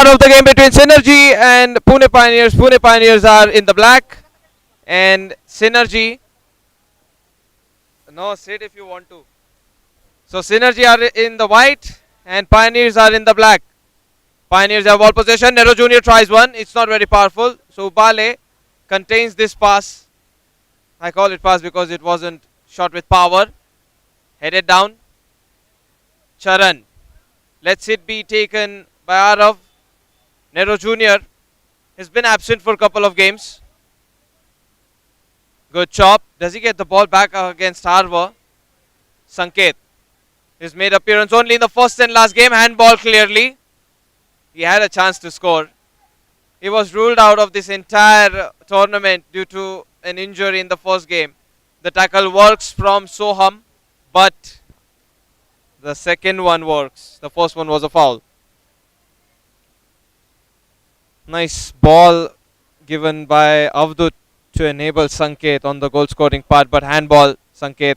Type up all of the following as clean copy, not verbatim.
of the game between Synergy and Pune Pioneers. Pune Pioneers are in the black and Synergy. No, sit if you want to. So Synergy are in the white and Pioneers are in the black. Pioneers have ball possession. Nero Jr. tries one. It's not very powerful. So Ubale contains this pass. I call it pass because it wasn't shot with power. Headed down. Charan. Let's it be taken by Arav. Nero Jr. has been absent for a couple of games. Good chop. Does he get the ball back against Arva? Sanket. He's made appearance only in the first and last game. Handball clearly. He had a chance to score. He was ruled out of this entire tournament due to an injury in the first game. The tackle works from Soham, but the second one works. The first one was a foul. Nice ball given by Avdut to enable Sanket on the goal scoring part, but handball Sanket.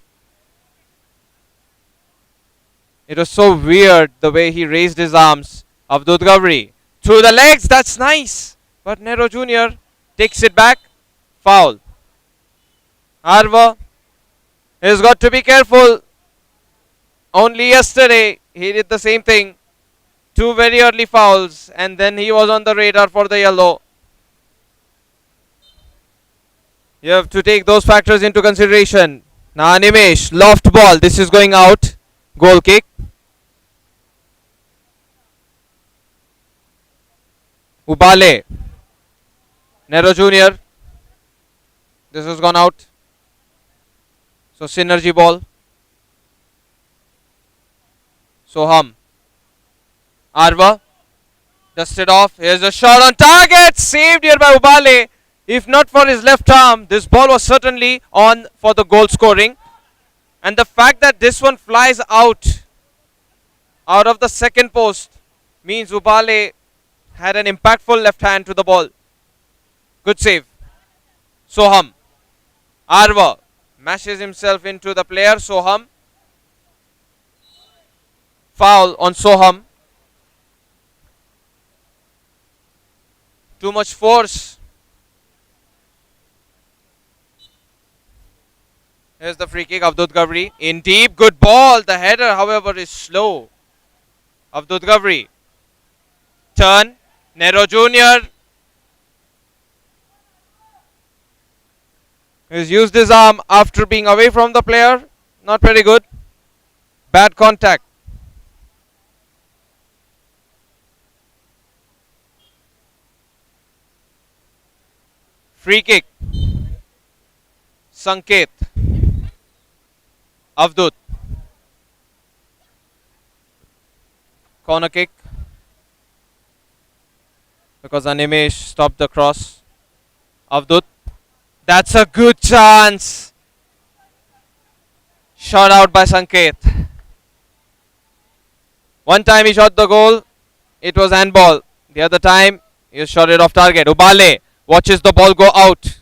It was so weird the way he raised his arms. Avdut Gavri through the legs, that's nice. But Nero Jr. takes it back. Foul. Arva has got to be careful. Only yesterday he did the same thing. Two very early fouls and then he was on the radar for the yellow. You have to take those factors into consideration. Now Animesh, loft ball. This is going out. Goal kick. Ubale. Nero Jr. This has gone out. So Synergy ball. Soham. Arva. Dusted off. Here's a shot on target. Saved here by Ubale. If not for his left arm, this ball was certainly on for the goal scoring. And the fact that this one flies out of the second post means Ubale had an impactful left hand to the ball. Good save. Soham. Arva mashes himself into the player. Soham. Foul on Soham. Too much force. Here's the free kick. Avdut Gavri in deep. Good ball. The header, however, is slow. Avdut Gavri. Turn. Nero Jr. He's used his arm after being away from the player. Not very good. Bad contact. Free kick. Sanket. Avdut. Corner kick. Because Animesh stopped the cross. Avdut. That's a good chance. Shot out by Sanket. One time he shot the goal. It was handball. The other time he shot it off target. Ubale watches the ball go out.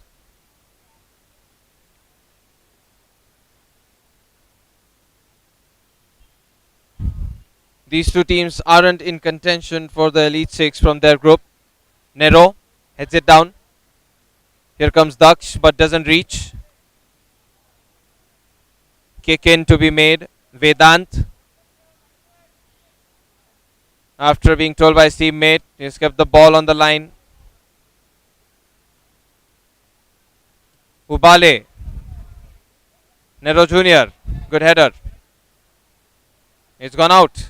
These two teams aren't in contention for the Elite Six from their group. Nero heads it down. Here comes Daksh, but doesn't reach. Kick in to be made. Vedant. After being told by his teammate, he's kept the ball on the line. Ubale. Nero Jr. Good header. It's gone out.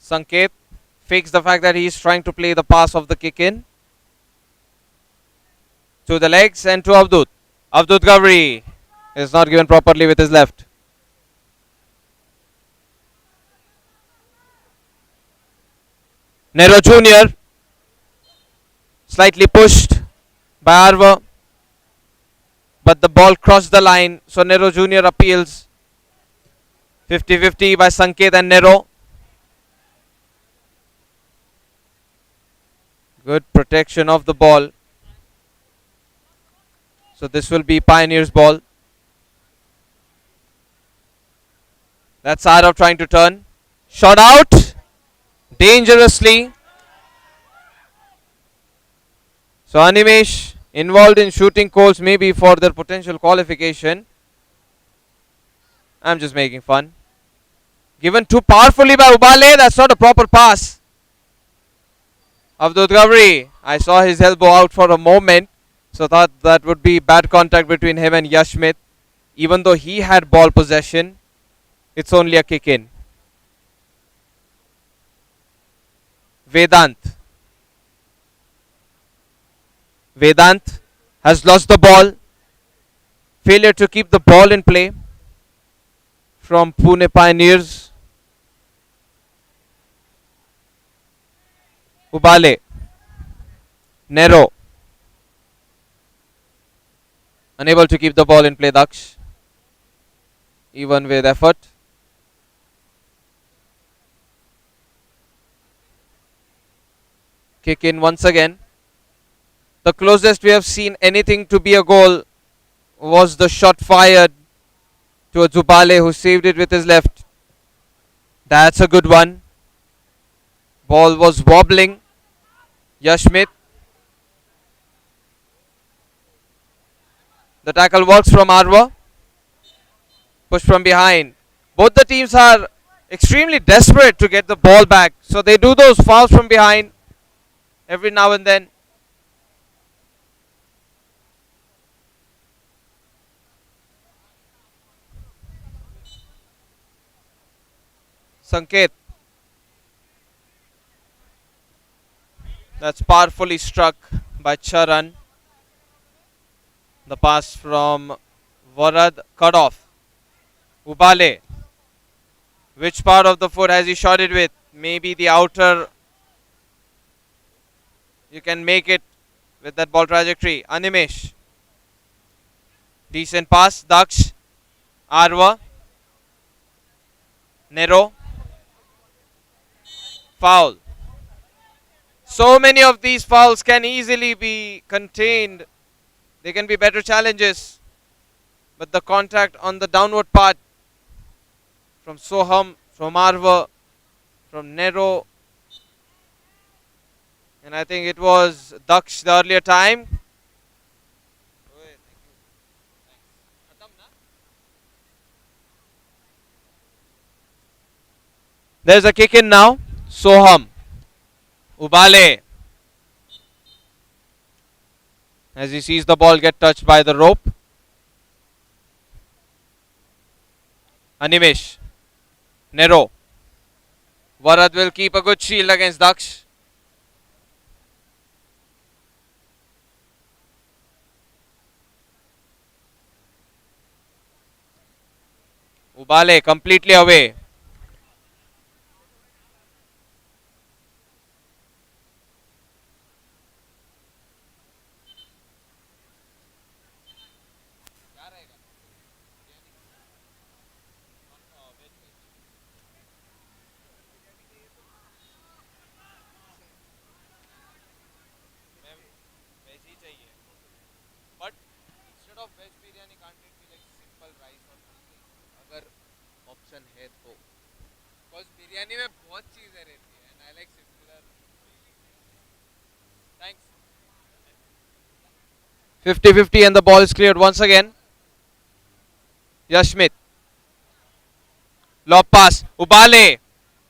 Sanket fakes the fact that he is trying to play the pass of the kick in. To the legs and to Avdut. Avdut Gavri is not given properly with his left. Nero Jr. slightly pushed by Arva. But the ball crossed the line. So Nero Jr. appeals. 50-50 by Sanket and Nero. Good protection of the ball. So this will be Pioneers ball. That's Arav trying to turn. Shot out dangerously. So Animesh involved in shooting calls maybe for their potential qualification. I'm just making fun. Given too powerfully by Ubale. That's not a proper pass. Avdut Gavri. I saw his elbow out for a moment. So thought that would be bad contact between him and Yashmit. Even though he had ball possession, it's only a kick in. Vedant. Vedant has lost the ball. Failure to keep the ball in play from Pune Pioneers. Ubale. Nero. Unable to keep the ball in play, Daksh. Even with effort. Kick in once again. The closest we have seen anything to be a goal was the shot fired towards Ubale, who saved it with his left. That's a good one. Ball was wobbling. Yashmit. The tackle works from Arwa. Push from behind. Both the teams are extremely desperate to get the ball back. So they do those fouls from behind every now and then. Sanket. That's powerfully struck by Charan. The pass from Varad cut off. Ubale. Which part of the foot has he shot it with? Maybe the outer. You can make it with that ball trajectory. Animesh. Decent pass. Daksh. Arwa. Nero. Foul. So many of these fouls can easily be contained. They can be better challenges. But the contact on the downward part from Soham, from Arva, from Nero, and I think it was Daksh the earlier time. There's a kick in now. Soham. Ubale. As he sees the ball get touched by the rope. Animesh. Nero. Varad will keep a good shield against Daksh. Ubale completely away. But instead of veg biryani, can't it be like simple rice or something? अगर option है तो. Because biryani में बहुत चीजें रहती है and I like simpler. Thanks. 50-50 and the ball is cleared once again. Yashmit. Lob pass. Ubale.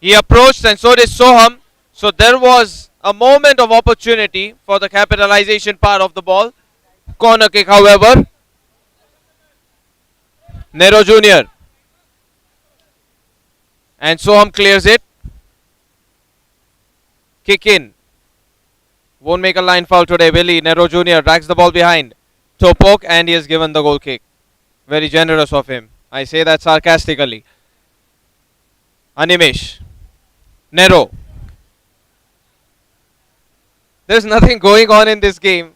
He approached and so did Soham. So there was a moment of opportunity for the capitalization part of the ball. Corner kick, however. Nero Jr. And Soham clears it. Kick in. Won't make a line foul today. Willie Nero Jr. drags the ball behind. Toe poke and he has given the goal kick. Very generous of him. I say that sarcastically. Animesh. Nero. There's nothing going on in this game.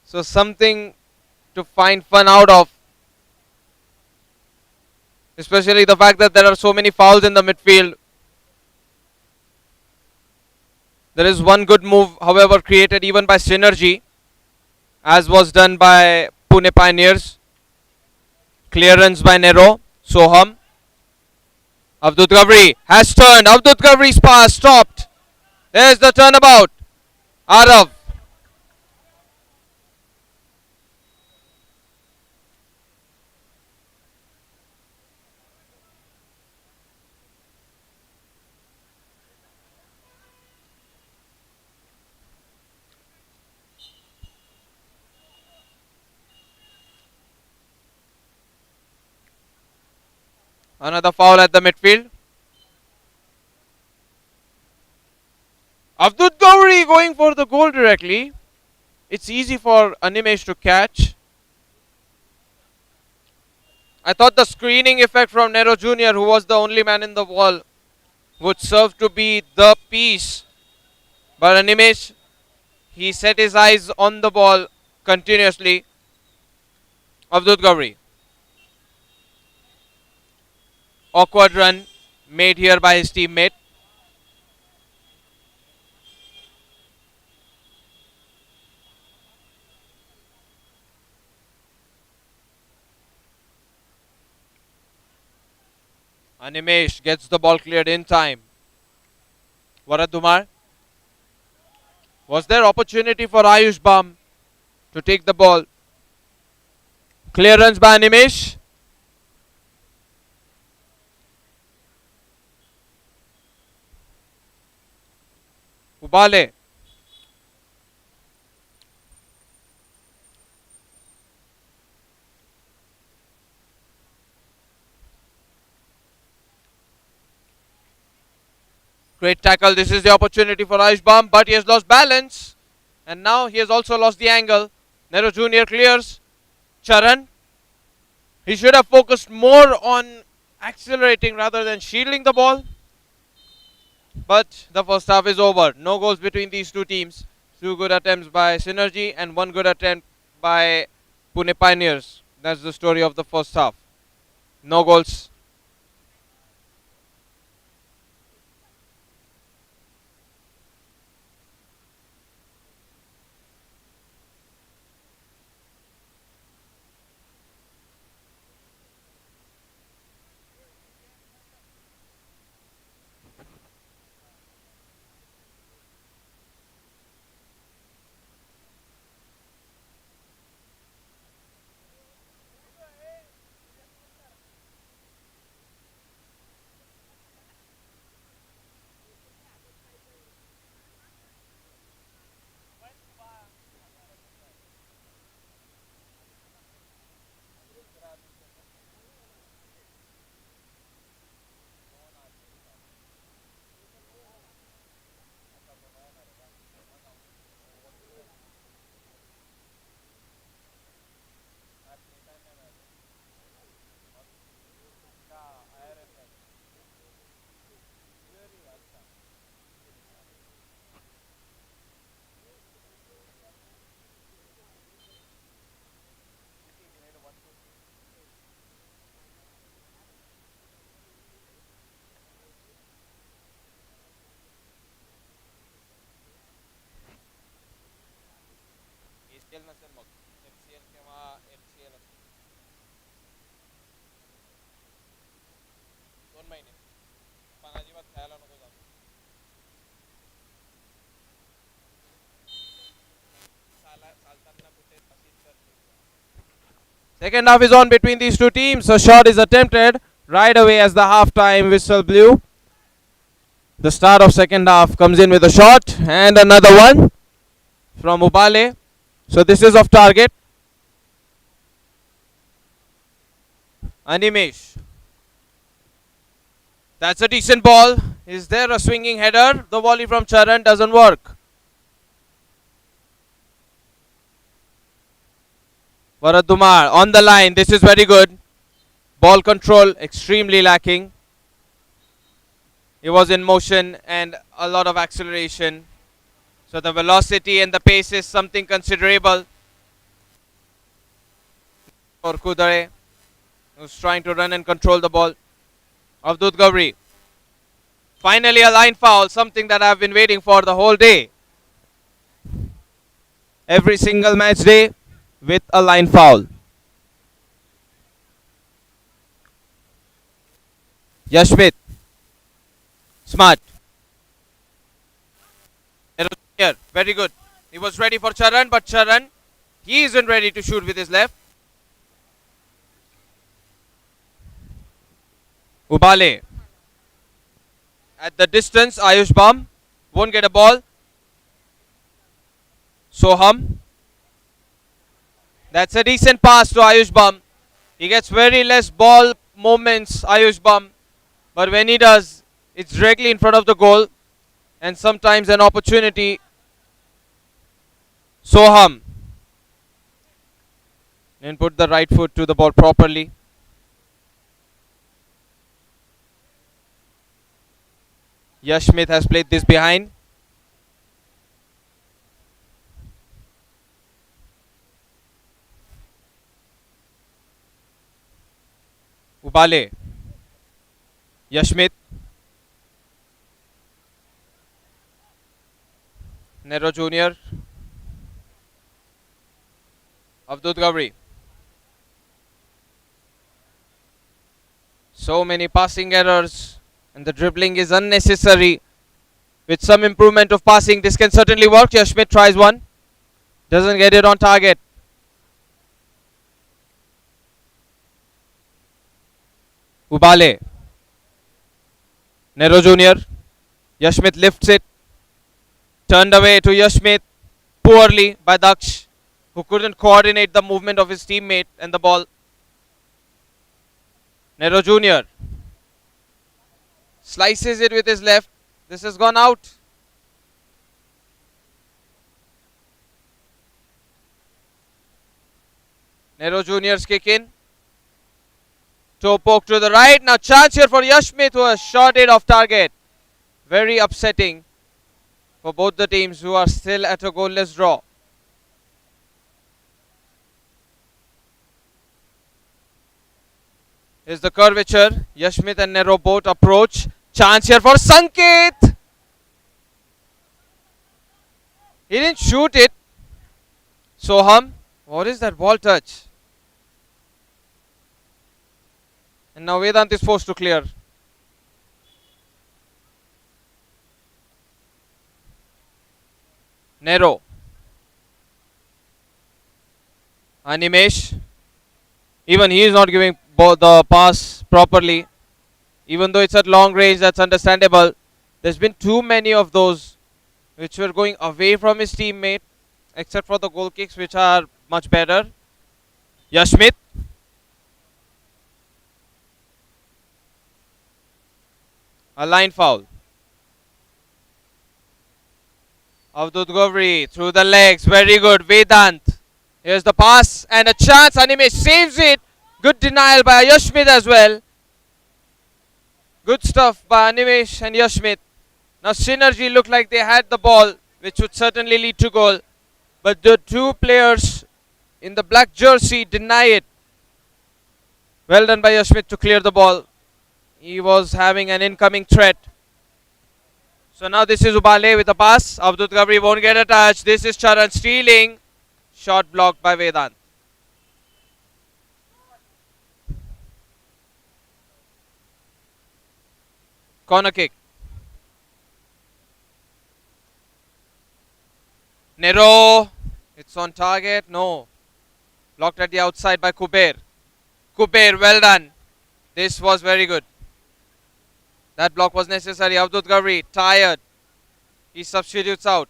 So something to find fun out of. Especially the fact that there are so many fouls in the midfield. There is one good move, however, created even by Synergy, as was done by Pune Pioneers. Clearance by Nero. Soham. Avdut Gavri has turned. Avdut Gavri's pass stopped. There's the turnabout. Arav. Another foul at the midfield. Avdut Gavri going for the goal directly. It's easy for Animesh to catch. I thought the screening effect from Nero Jr., who was the only man in the wall, would serve to be the piece. But Animesh, he set his eyes on the ball continuously. Avdut Gavri. Awkward run made here by his teammate. Animesh gets the ball cleared in time. Varadumar. Was there opportunity for Ayush Bam to take the ball? Clearance by Animesh. Ubale. Great tackle. This is the opportunity for Ayush Bam, but he has lost balance. And now he has also lost the angle. Nero Jr. clears. Charan. He should have focused more on accelerating rather than shielding the ball. But the first half is over. No goals between these two teams. Two good attempts by Synergy and one good attempt by Pune Pioneers. That's the story of the first half. No goals. Second half is on between these two teams. A shot is attempted right away as the half-time whistle blew. The start of second half comes in with a shot and another one from Ubale. So this is off target. Animesh. That's a decent ball. Is there a swinging header? The volley from Charan doesn't work. Varadumar on the line. This is very good. Ball control extremely lacking. He was in motion and a lot of acceleration. So the velocity and the pace is something considerable for Kudare, who's trying to run and control the ball. Avdut Gavri. Finally a line foul, something that I've been waiting for the whole day. Every single match day with a line foul. Yashmit Smart. Here, very good. He was ready for Charan, but Charan, he isn't ready to shoot with his left. Ubale. At the distance, Ayush Bam won't get a ball. Soham. That's a decent pass to Ayush Bam. He gets very less ball moments, Ayush Bam. But when he does, it's directly in front of the goal. And sometimes an opportunity. Soham. And put the right foot to the ball properly. Yash Smith has played this behind. Ubale. Yash Smith. Nero Jr. Avdut Gavri. So many passing errors and the dribbling is unnecessary. With some improvement of passing, this can certainly work. Yash Smith tries one. Doesn't get it on target. Ubale. Nero Jr. Yash Smith lifts it. Turned away to Yash Smith poorly by Daksh, who couldn't coordinate the movement of his teammate and the ball. Nero Jr. slices it with his left. This has gone out. Nero Jr.'s kick in. Toe poke to the right. Now chance here for Yash Smith, who has shot it off target. Very upsetting for both the teams who are still at a goalless draw. Here's the curvature. Yash Smith and Nero both approach. Chance here for Sanket. He didn't shoot it. Soham. What is that ball touch? And now Vedant is forced to clear. Nero. Animesh. Even he is not giving the pass properly. Even though it's at long range, that's understandable. There's been too many of those which were going away from his teammate, except for the goal kicks, which are much better. Yash Smith. A line foul. Avdut Gavri through the legs. Very good. Vedant. Here's the pass and a chance. Animesh saves it. Good denial by Yash Smith as well. Good stuff by Animesh and Yash Smith. Now Synergy looked like they had the ball, which would certainly lead to goal. But the two players in the black jersey deny it. Well done by Yash Smith to clear the ball. He was having an incoming threat. So now this is Ubale with a pass. Avdut Gavri won't get a touch. This is Charan stealing. Shot blocked by Vedant. Corner kick. Nero. It's on target. No. Blocked at the outside by Kuber. Kuber, well done. This was very good. That block was necessary. Avdut Gavri, tired. He substitutes out.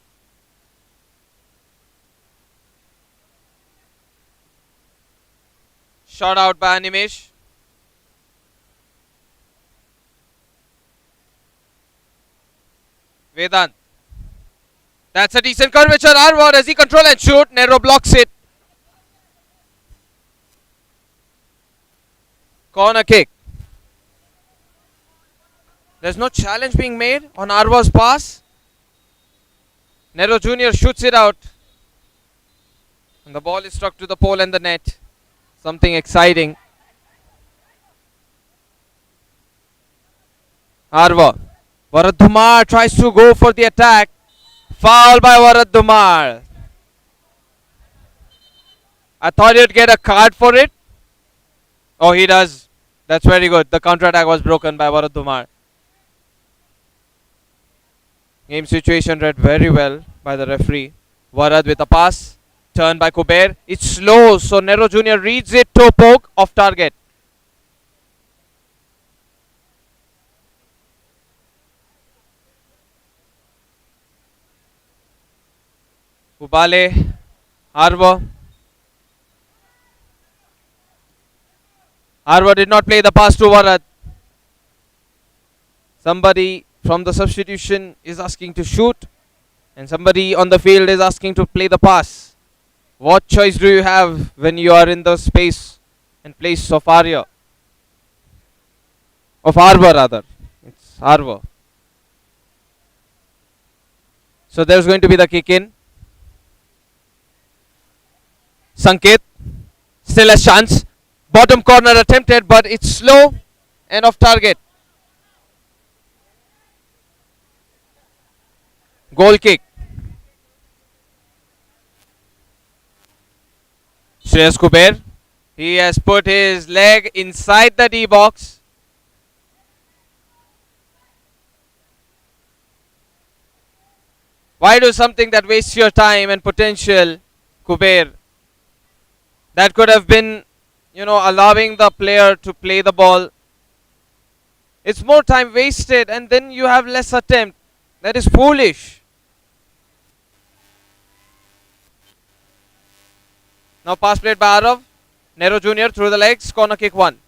Shot out by Animesh. Vedant. That's a decent curvature. Arwa, does he control and shoot? Nero blocks it. Corner kick. There's no challenge being made on Arwa's pass. Nero Jr. shoots it out. And the ball is struck to the pole and the net. Something exciting. Arwa. Varad Dhumar tries to go for the attack. Foul by Varad Dhumar. I thought he'd get a card for it. Oh, he does. That's very good. The counter attack was broken by Varad Dhumar. Game situation read very well by the referee. Varad with a pass. Turn by Kuber. It's slow, so Nero Jr. reads it to poke off target. Ubale. Arva. Arva did not play the pass to Varad. Somebody from the substitution is asking to shoot, and somebody on the field is asking to play the pass. What choice do you have when you are in the space and place of Arya? Of Arva rather. It's Arva. So there's going to be the kick in. Sanket still has chance. Bottom corner attempted, but it's slow and off target. Goal kick. Shreyas Kuber. He has put his leg inside the D box. Why do something that wastes your time and potential, Kuber? That could have been, allowing the player to play the ball. It's more time wasted and then you have less attempt. That is foolish. Now pass played by Arav. Nero Jr. through the legs. Corner kick 1.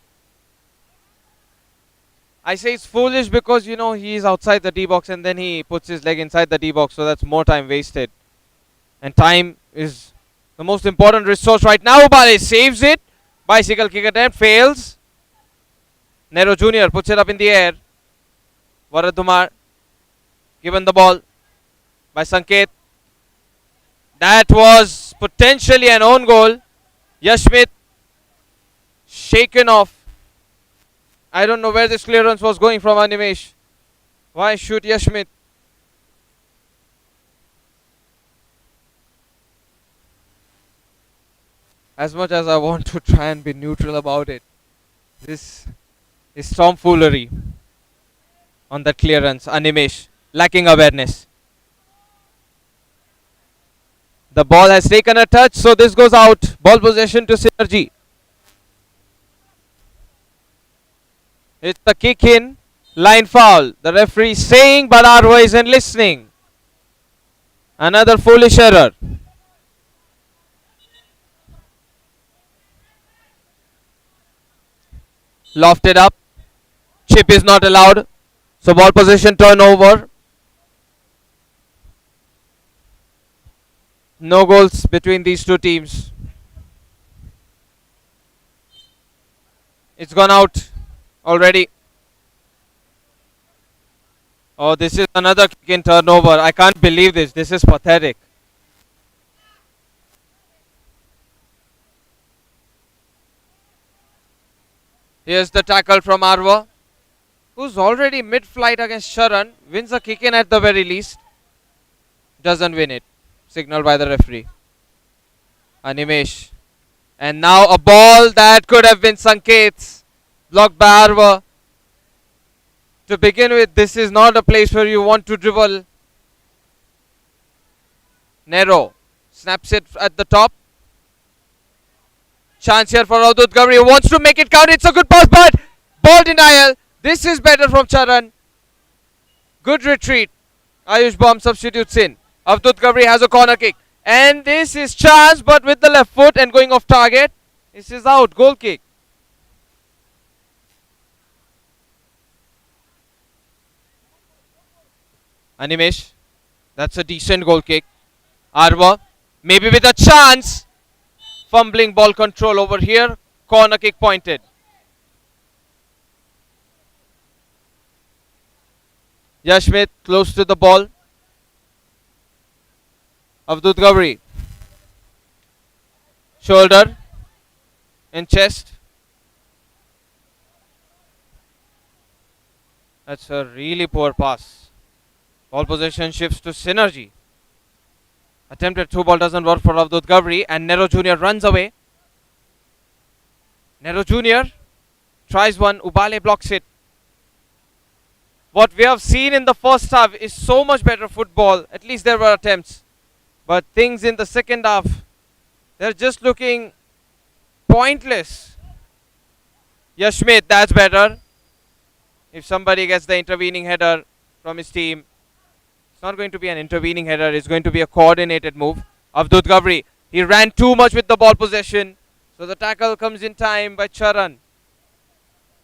I say it's foolish because, he is outside the D box and then he puts his leg inside the D box. So that's more time wasted. And time is the most important resource right now. Ubale saves it. Bicycle kick attempt fails. Nero Jr. puts it up in the air. Varad Dumar given the ball by Sanket. That was potentially an own goal. Yashmit shaken off. I don't know where this clearance was going from Animesh. Why shoot Yashmit? As much as I want to try and be neutral about it, this is tomfoolery on that clearance. Animesh lacking awareness. The ball has taken a touch, so this goes out. Ball possession to Synergy. It's the kick in. Line foul. The referee saying, but Arva isn't listening. Another foolish error. Lofted up. Chip is not allowed. So ball possession turnover. No goals between these two teams. It's gone out already. Oh, this is another kick in turnover. I can't believe this. This is pathetic. Here's the tackle from Arva, who's already mid-flight against Sharan. Wins a kick in at the very least. Doesn't win it. Signaled by the referee. Animesh. And now a ball that could have been Sanket's. Blocked by Arva. To begin with, this is not a place where you want to dribble. Nero snaps it at the top. Chance here for Avdut Gabri, who wants to make it count. It's a good pass, but ball denial. This is better from Charan. Good retreat. Ayush Bomb substitutes in. Avdut Gabri has a corner kick. And this is chance, but with the left foot and going off target. This is out. Goal kick. Animesh. That's a decent goal kick. Arva. Maybe with a chance. Fumbling ball control over here. Corner kick pointed. Yashmit close to the ball. Avdut Gabri. Shoulder and chest. That's a really poor pass. Ball possession shifts to Synergy. Attempted through ball doesn't work for Avdut Gabri, and Nero Jr. runs away. Nero Jr. tries one. Ubale blocks it. What we have seen in the first half is so much better football. At least there were attempts. But things in the second half, they're just looking pointless. Yashmit, that's better. If somebody gets the intervening header from his team, it's not going to be an intervening header, it's going to be a coordinated move. Avdut Gavri, he ran too much with the ball possession. So the tackle comes in time by Charan.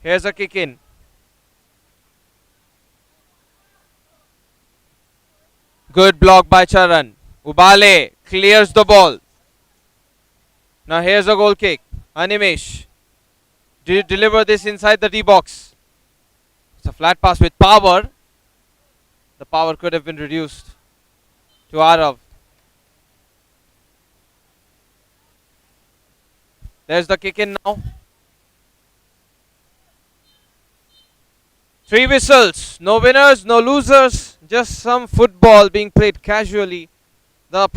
Here's a kick in. Good block by Charan. Ubale clears the ball. Now here's a goal kick. Animesh. Did you deliver this inside the D box? It's a flat pass with power. The power could have been reduced to Arav. There's the kick in now. 3 whistles. No winners, no losers. Just some football being played casually. The